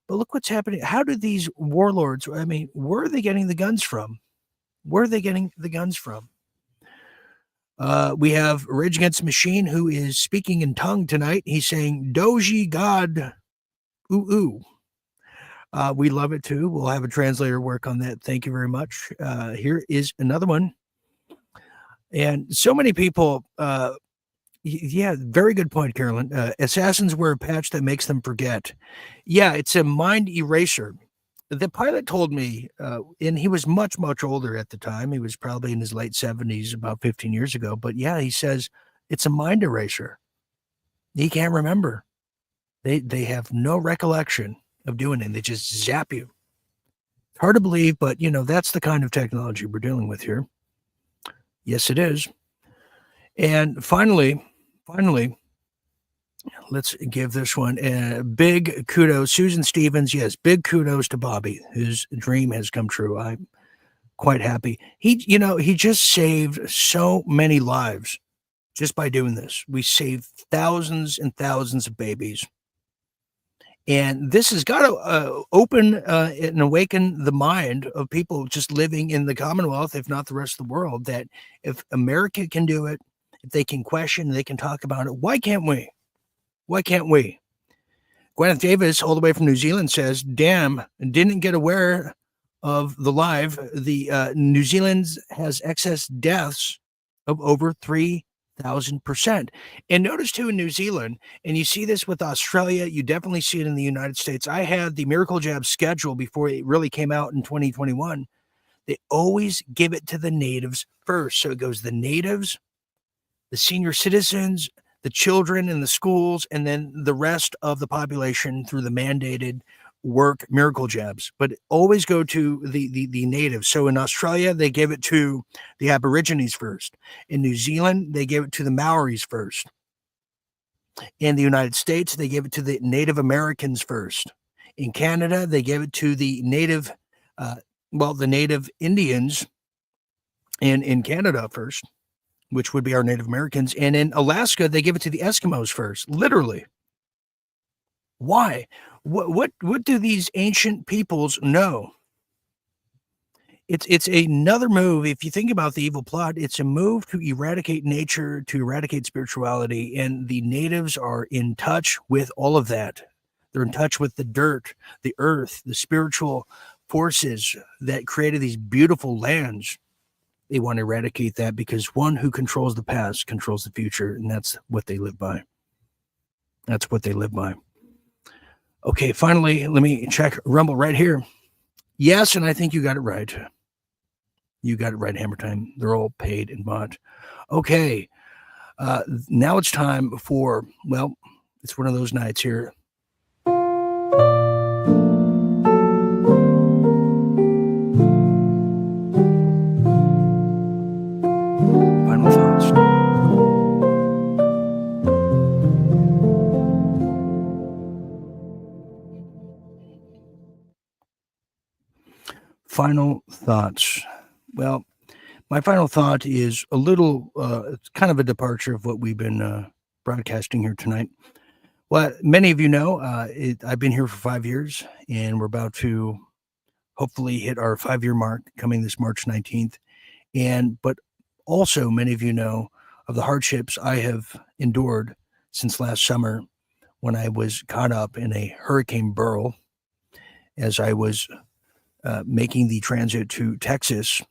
But look what's happening. How did these warlords, I mean, where are they getting the guns from? Where are they getting the guns from? We have Rage Against the Machine, who is speaking in tongue tonight. He's saying, Doji God, ooh, ooh. We love it too. We'll have a translator work on that. Thank you very much. Here is another one. And so many people, yeah, very good point, Carolyn. Assassins wear a patch that makes them forget. Yeah, it's a mind eraser. The pilot told me, and he was much, much older at the time. He was probably in his late 70s, about 15 years ago. But yeah, he says it's a mind eraser. He can't remember. They have no recollection of doing it. They just zap you. It's hard to believe, but, you know, that's the kind of technology we're dealing with here. Yes, it is. And finally, let's give this one a big kudos. Susan Stevens, yes, big kudos to Bobby, whose dream has come true. I'm quite happy. He just saved so many lives just by doing this. We saved thousands and thousands of babies. And this has got to open and awaken the mind of people just living in the Commonwealth, if not the rest of the world, that if America can do it, if they can question, they can talk about it, why can't we? Why can't we? Gwyneth Davis, all the way from New Zealand, says, damn, didn't get aware of the live. The New Zealand has excess deaths of over 3,000%. And notice too in New Zealand, and you see this with Australia, you definitely see it in the United States. I had the Miracle Jab schedule before it really came out in 2021. They always give it to the natives first. So it goes the natives, the senior citizens, the children in the schools, and then the rest of the population through the mandated work miracle jabs, but always go to the natives. So in Australia, they gave it to the Aborigines first. In New Zealand, they gave it to the Maoris first. In the United States, they gave it to the Native Americans first. In Canada, they gave it to the Native Indians in Canada first, which would be our Native Americans. And in Alaska, they give it to the Eskimos first, literally. Why? What do these ancient peoples know? It's another move. If you think about the evil plot, it's a move to eradicate nature, to eradicate spirituality. And the natives are in touch with all of that. They're in touch with the dirt, the earth, the spiritual forces that created these beautiful lands. They want to eradicate that because one who controls the past controls the future, and that's what they live by. That's what they live by. Okay, finally, let me check Rumble right here. Yes, and I think you got it right. You got it right, Hammer Time. They're all paid and bought. Okay, now it's time for, well, it's one of those nights here. Final thoughts. Final thoughts. Well, my final thought is a little, it's kind of a departure of what we've been broadcasting here tonight. Well, many of you know, I've been here for 5 years, and we're about to hopefully hit our 5-year mark coming this March 19th. But also many of you know, of the hardships I have endured since last summer when I was caught up in a Hurricane Beryl as I was making the transit to Texas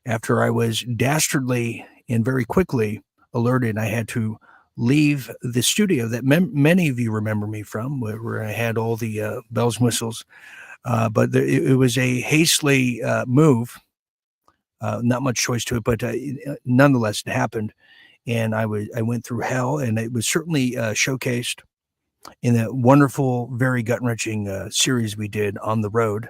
after I was dastardly and very quickly alerted I had to leave the studio that many of you remember me from, where I had all the bells and whistles. But it was a hastily move, not much choice to it, but nonetheless, it happened. And I went through hell, and it was certainly showcased in that wonderful, very gut-wrenching series we did on the road.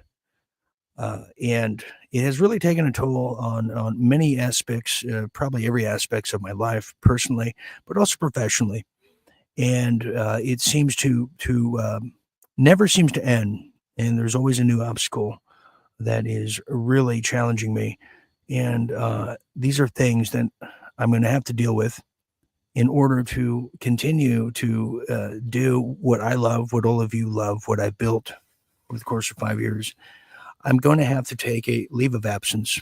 And it has really taken a toll on many aspects, probably every aspects of my life personally, but also professionally. And it seems to never seems to end. And there's always a new obstacle that is really challenging me. And these are things that I'm going to have to deal with in order to continue to do what I love, what all of you love, what I built over the course of 5 years. I'm going to have to take a leave of absence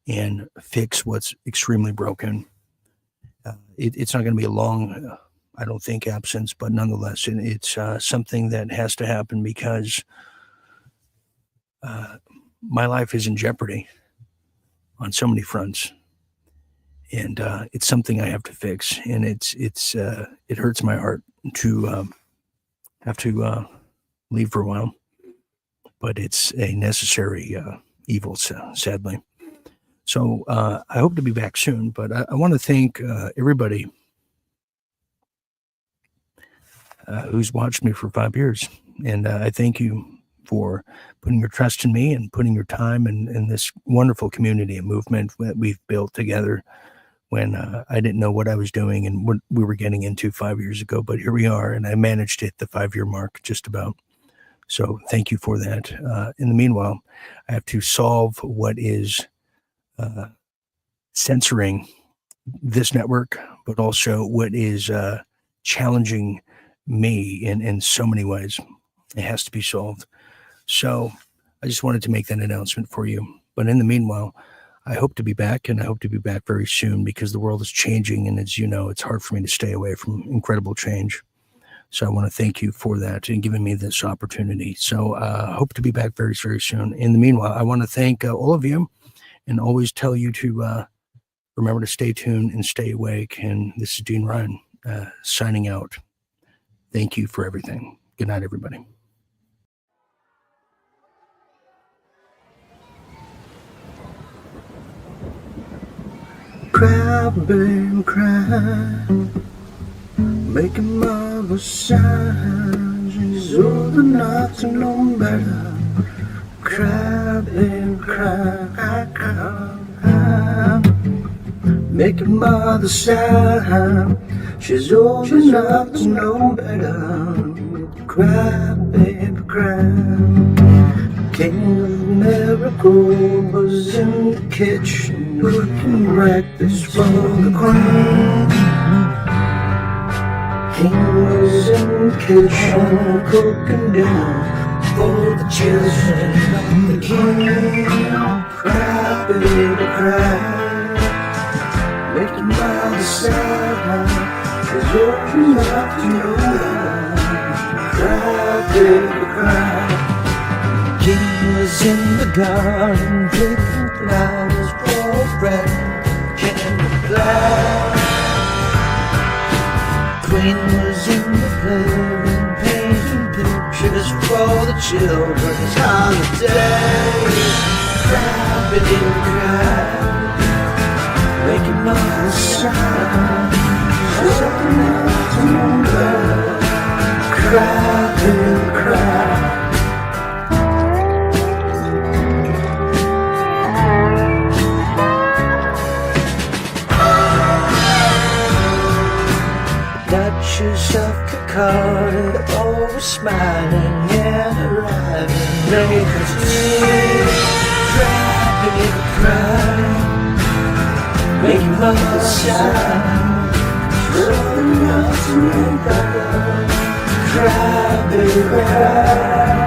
and fix what's extremely broken. It's not going to be a long, I don't think, absence, but nonetheless, it's something that has to happen because my life is in jeopardy on so many fronts, and it's something I have to fix. And it hurts my heart to have to leave for a while, but it's a necessary evil, sadly. So I hope to be back soon, but I want to thank everybody who's watched me for 5 years. And I thank you for putting your trust in me and putting your time in this wonderful community and movement that we've built together when I didn't know what I was doing and what we were getting into 5 years ago. But here we are, and I managed to hit the 5-year mark just about. So thank you for that. In the meanwhile, I have to solve what is censoring this network, but also what is challenging me in so many ways. It has to be solved. So I just wanted to make that announcement for you. But in the meanwhile, I hope to be back, and I hope to be back very soon because the world is changing. And as you know, it's hard for me to stay away from incredible change. So I want to thank you for that and giving me this opportunity. So I hope to be back very, very soon. In the meanwhile, I want to thank all of you and always tell you to remember to stay tuned and stay awake. And this is Dean Ryan signing out. Thank you for everything. Good night, everybody. Cry, baby, cry. Make a mother sign. She's old enough to know better. Cry, baby, cry, cry. Make a mother sign. She's old enough to know better. Cry, baby, cry. King of Miracle was in the kitchen cooking breakfast for the queen. King was in the kitchen cooking dinner for the children of the king. Cry, baby, cry. Make your mother sad. She's old enough to know that. Cry, baby, cry. King was in the garden picking flowers for bread, candle black. Queen was in the playroom painting pictures for the children's holiday. Cry, baby, cry. Make your mother sigh. She's open enough to know better. Cry, baby, cry. Duchess of Cacard, always smiling and arriving late as me. Cry, baby, cry. Make your mother sigh. She's old enough to know better. Cry, baby, cry.